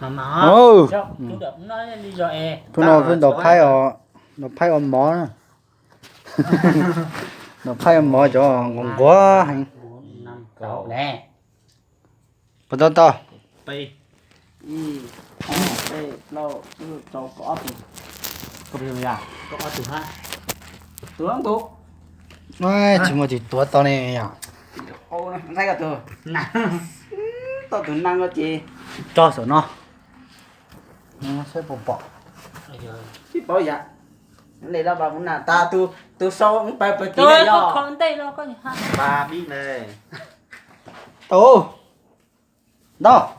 mà Ừ. chú đập nó đi rồi Tôi nói với nó phai on mỏ nè. Nó phai on mỏ cho ngon quá hành. 4 5 6 nè Bắt đầu to. pi đây lâu cho có thì có điều gì à có từ ha tướng tu Ai chỉ một tí tua to này à. ô nó thấy cả từ tao từ năng cái gì Cho sợ nó. Nó sẽ bỏ bỏ. chứ bao giờ này là bà muốn là ta tu sâu cũng phải tí tôi này có do con đây nó có gì ha bà biết này Tố. Đó.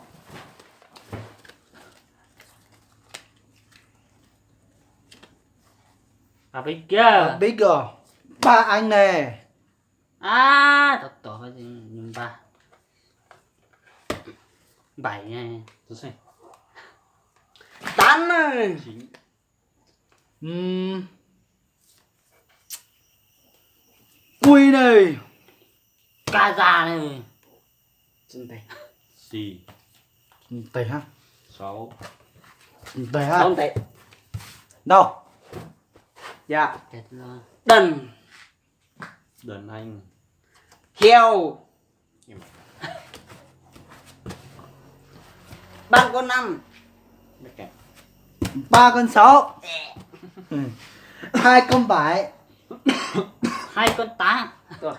à bây giờ Bigger. Ba anh nè. à tổ cái gì nhưng ba 7 này tôi xem tán này Ui này. ca già này chân tay xì Tẩy ha. 6 Tẩy ha. không tay Đâu. dạ chết rồi đần đần anh heo ba con năm mấy kẹp 3 con 6. 2 con 7. 2 con 8 rồi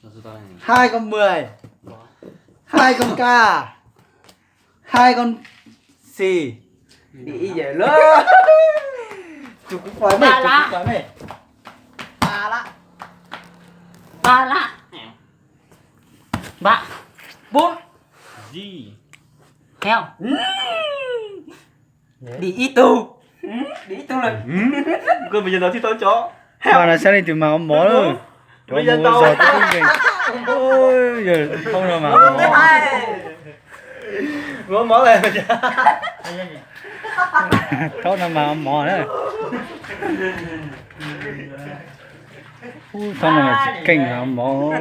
nó số tay 2 con 10. 2 con K. 2 con xì. đi về lớn Chú cũng phải mày, Ba chú lá. cũng phải mày. ba lá 3 lá 3 4 gì heo đi y tu đi y tu là cơ bây giờ nó thì tao chó Mà là sao đi từ mà ông mỏ rồi. Bây giờ mua tao- giờ tôi cũng kìa. Ôi giờ không đâu mà ông mỏ. ngó mó lên bây giờ Tốt nào mà ông mỏ nữa. Ui, sao mà kinh mà ông mỏ.